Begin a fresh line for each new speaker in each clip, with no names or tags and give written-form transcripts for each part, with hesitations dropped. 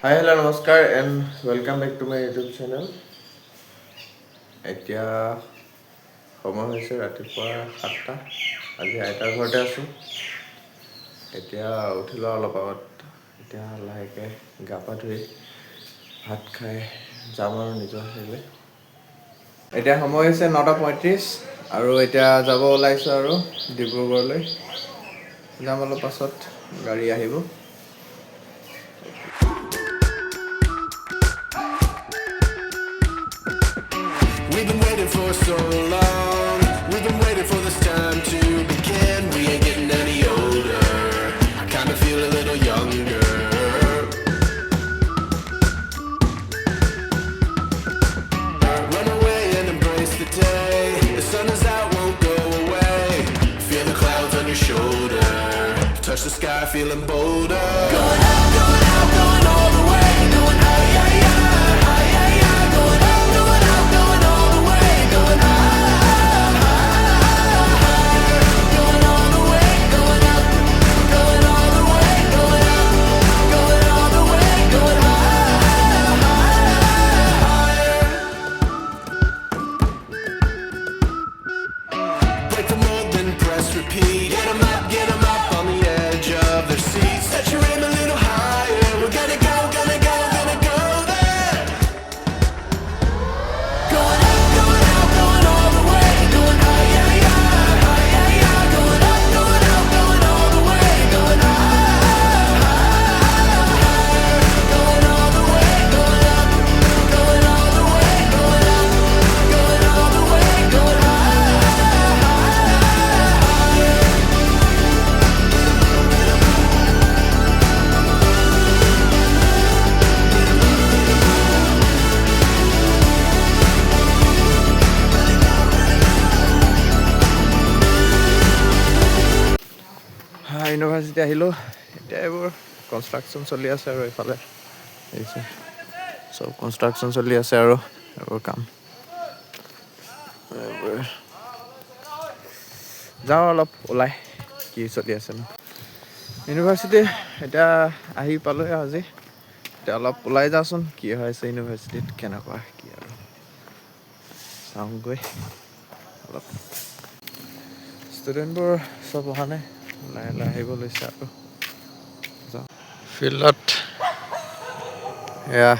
হাই hello' নমস্কাৰ and welcome back to my YouTube channel. এতিয়া সময় হৈছে ৰাতিপুৱা 7টা। আজি আইতাৰ ঘৰতে আছোঁ। এতিয়া উঠিলোঁ অলপ আগত। এতিয়া লাহেকৈ গা পা ধুই ভাত খাই যাম আৰু নিজৰ হেৰিলৈ। এতিয়া সময় হৈছে 9:35 আৰু এতিয়া যাব ওলাইছোঁ আৰু ডিব্ৰুগড়লৈ যাম। অলপ পাছত গাড়ী আহিব।
We've been waiting for so long. We've been waiting for this time to begin. We ain't getting any older. I kinda feel a little younger. Run away and embrace the day. The sun is out, won't go away. Feel the clouds on your shoulder. Touch the sky, feeling bolder. Going out, going all the way. Going high, yeah, yeah, high, yeah, yeah. Going out, going all the way. Going high, going all the way. Going up, going all the way. Going up, going all the way. Going higher. Break the mold, then press repeat. Get 'em up on the edge of their seats. Set your aim a little higher. We're gonna go there. Going out, going all the way. Going high, yeah, yeah, high, yeah, yeah. Going up, going all the way. Going higher, going all the way. Going up, going all the way. Going up, going all the way. Going
university আহিলোঁ। এতিয়া এইবোৰ construction চলি আছে আৰু এইফালে দেখিছে চব construction চলি আছে আৰু এইবোৰ কাম। এইবোৰ যাওঁ অলপ ওলাই কি চলি আছে ন ইউনিভাৰ্চিটি। এতিয়া আহি পালোঁহে আজি। এতিয়া অলপ ওলাই যাওঁচোন কি হৈ আছে ইউনিভাৰ্চিটিত, কেনেকুৱা কি আৰু চাওঁগৈ অলপ। ষ্টুডেণ্টবোৰ চব অহা নাই, লাহে লাহে আহিব লৈছে আৰু যাওঁ ফিল্ডত। এয়া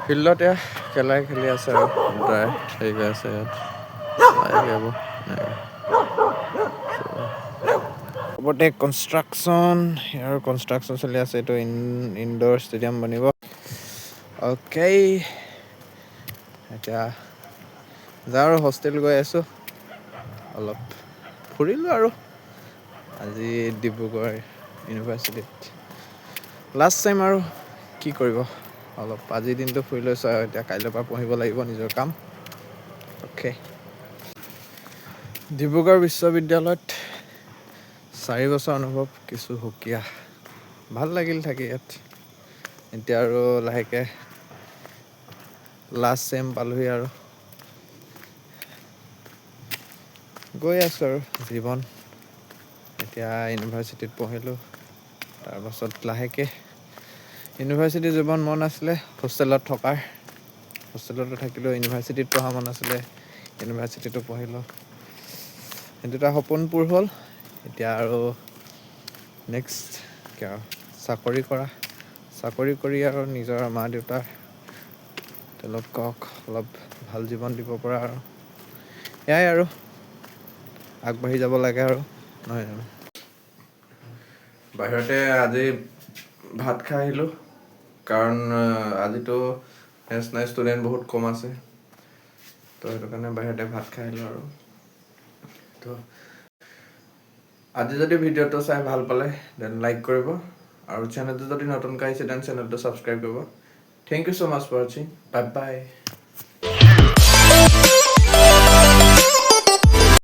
ফিল্ডত এয়া খেলাই খেলি আছে আৰু দুটাই হেৰি কৰি আছে ইয়াত ওপৰতে কনষ্ট্ৰাকশ্যন চলি আছে। এইটো ইনডোৰ ষ্টেডিয়াম বনিব। অ'কে, এতিয়া যাওঁ আৰু হোষ্টেল গৈ আছোঁ। অলপ ফুৰিলোঁ আৰু আজি ডিব্ৰুগড় ইউনিভাৰ্চিটিত লাষ্ট টাইম আৰু কি কৰিব, অলপ আজিৰ দিনটো ফুৰি লৈছোঁ আৰু এতিয়া কাইলৈৰ পৰা পঢ়িব লাগিব নিজৰ কাম। অ'কে, ডিব্ৰুগড় বিশ্ববিদ্যালয়ত 4 বছৰ অনুভৱ কিছু সুকীয়া, ভাল লাগিল থাকি ইয়াত। এতিয়া আৰু লাহেকৈ লাষ্ট চেম পালোহি আৰু গৈ আছোঁ আৰু জীৱন। এতিয়া ইউনিভাৰ্চিটিত পঢ়িলোঁ, তাৰপাছত লাহেকৈ ইউনিভাৰ্চিটি জীৱন মন আছিলে হোষ্টেলত থকাৰ। হোষ্টেলতো থাকিলোঁ, ইউনিভাৰ্চিটিত পঢ়া মন আছিলে, ইউনিভাৰ্চিটিতো পঢ়িলোঁ। সেইটো এটা সপোন পূৰ হ'ল। এতিয়া আৰু নেক্সট কি আৰু চাকৰি কৰি আৰু নিজৰ মা দেউতাৰ তেওঁলোকক অলপ ভাল জীৱন দিব পৰা আৰু এয়াই আৰু আগবাঢ়ি যাব লাগে আৰু নহয় জানো। বাহিৰতে আজি ভাত খাই আহিলোঁ, কাৰণ আজিতো নেশ্যনেল ষ্টুডেণ্ট বহুত কম আছে, তো সেইটো কাৰণে বাহিৰতে ভাত খাই আহিলোঁ আৰু তো আজি যদি ভিডিঅ'টো চাই ভাল পালে দেন লাইক কৰিব, আৰু চেনেলটো যদি নতুনকৈ আহিছে দেন চেনেলটো ছাবস্ক্ৰাইব কৰিব। Thank you so' much for ৱাচিং। বাই বাই।